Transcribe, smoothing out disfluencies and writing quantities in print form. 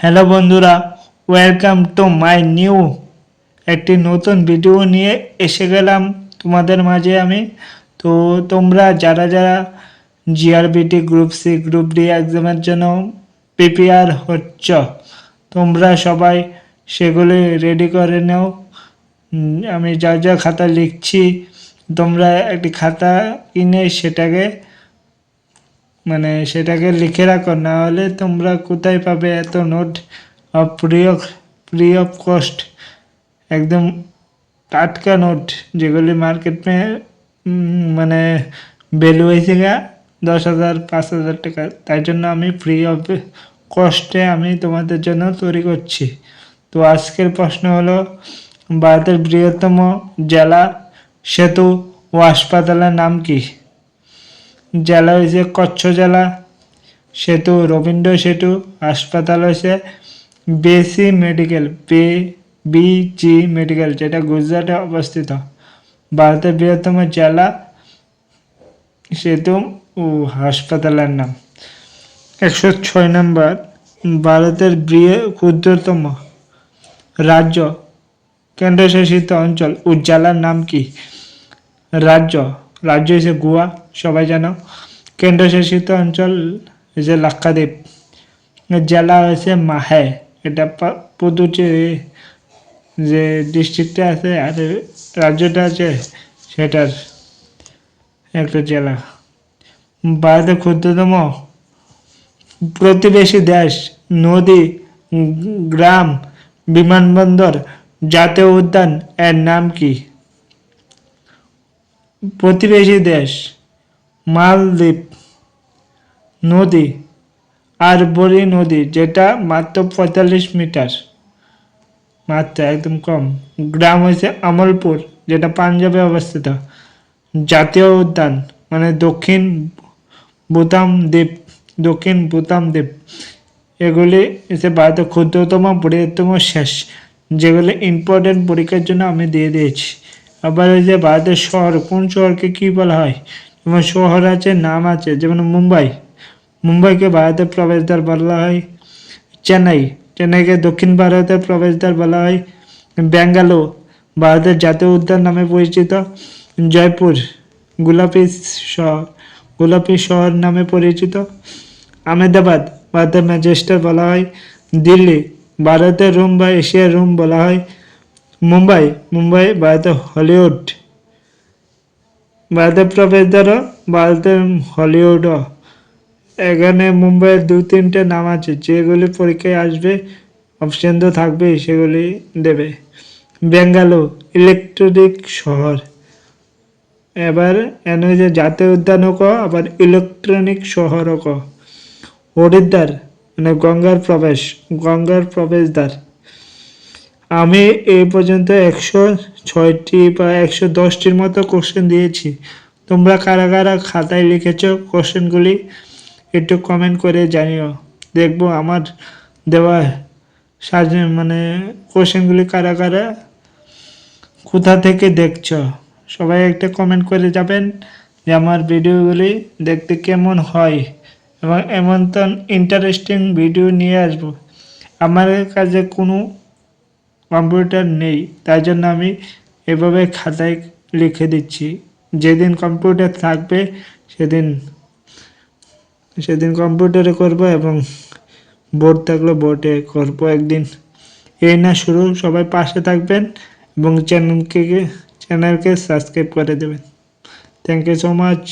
Hello বন্ধুরা, welcome to my new একটি নতুন ভিডিও নিয়ে এসে গেলাম তোমাদের মাঝে আমি। তো তোমরা যারা যারা GRBT group C group D এক্সামের জন্য প্রিপেয়ার হচ্ছ, তোমরা সবাই সেগুলি রেডি করে নাও। আমি যা যা খাতা লিখছি, তোমরা একটি খাতা কিনে সেটাকে লিখে রাখো, না হলে তোমরা কোথায় পাবে এত নোট ফ্রি অফ কস্ট, একদম টাটকা নোট যেগুলি মার্কেট মানে ভ্যালু হয়েছে গা 10,000 5,000 টাকা। তাই জন্য আমি ফ্রি অফ কস্টে আমি তোমাদের জন্য তৈরি করছি। তো আজকের প্রশ্ন হলো, ভারতের বৃহত্তম জেলা সেতু ও হাসপাতালের নাম কি? জেলা হয়েছে কচ্ছ জেলা, সেতু রবীন্দ্র সেতু, হাসপাতাল হয়েছে বিজি মেডিকেল, যেটা গুজরাটে অবস্থিত। ভারতের বৃহত্তম জেলা সেতু ও হাসপাতালের নাম। 106 নম্বর, ভারতের ক্ষুদ্রতম রাজ্য কেন্দ্রশাসিত অঞ্চল ও জেলার নাম কি? রাজ্য হয়েছে গোয়া, সবাই জানো। কেন্দ্রশাসিত অঞ্চল হয়েছে লাক্ষাদ্বীপ। জেলা হয়েছে মাহে, এটা পুদুচেরি যে ডিস্ট্রিক্টটা আছে আর রাজ্যটা আছে সেটার একটা জেলা। ভারতের ক্ষুদ্রতম প্রতিবেশী দেশ, নদী, গ্রাম, বিমানবন্দর, জাতীয় উদ্যান এর নাম কি? প্রতিবেশী দেশ মালদ্বীপ। নদী আরবরি নদী, যেটা মাত্র 45 মিটার, মাত্র একদম কম। গ্রাম হয়েছে আমলপুর, যেটা পাঞ্জাবে অবস্থিত। জাতীয় উদ্যান মানে দক্ষিণ ভুতাম দ্বীপ। এগুলি হচ্ছে ভারতের ক্ষুদ্রতম বৃহত্তম শেষ, যেগুলি ইম্পর্টেন্ট পরীক্ষার জন্য আমি দিয়ে দিয়েছি। আবার ওই যে ভারতের শহর, কোন শহরকে কি বলা হয়? যেমন শহর আছে, নাম আছে, যেমন মুম্বাইকে ভারতের প্রবেশদ্বার বলা হয়। চেন্নাইকে দক্ষিণ ভারতের প্রবেশদ্বার বলা হয়। বেঙ্গালুরু ভারতের জাতীয় উদ্যান নামে পরিচিত। জয়পুর গোলাপি শহর নামে পরিচিত। আহমেদাবাদ ভারতের ম্যানচেস্টার বলা হয়। দিল্লি ভারতের রোম বা এশিয়ার রোম বলা হয়। মুম্বাই ভারতের হলিউড, ভারতের প্রবেশদ্বার ভারতের হলিউড। এখানে মুম্বাইয়ের 2-3টে নাম আছে, যেগুলি পরীক্ষায় আসবে, অপশন তো থাকবেই, সেগুলি দেবে। বেঙ্গালুরু ইলেকট্রনিক শহর। এবার এনে যে জাতীয় উদ্যানও ক, আবার ইলেকট্রনিক শহরও ক। হরিদ্বার মানে গঙ্গার প্রবেশদ্বার। আমি এই পর্যন্ত 106টি বা 110টির মতো কোশ্চেন দিয়েছি। তোমরা কারা কারা খাতায় লিখেছ কোশ্চেনগুলি একটু কমেন্ট করে জানিও। দেখবো আমার দেওয়া কোশ্চেনগুলি কারা কারা কোথা থেকে দেখছ। সবাই একটা কমেন্ট করে যাবেন যে আমার ভিডিওগুলি দেখতে কেমন হয়, এবং এমন তো ইন্টারেস্টিং ভিডিও নিয়ে আসবো। আমার কাছে কোনো কম্পিউটার নেই, তাই জন্য আমি এভাবে খাতায় লিখে দিচ্ছি। যেদিন কম্পিউটার থাকবে সেদিন কম্পিউটারে করব, এবং বোর্ড থাকলে বোর্ডে করব একদিন। এই না শুরু, সবাই পাশে থাকবেন এবং চ্যানেলকে সাবস্ক্রাইব করে দেবেন। Thank you so much.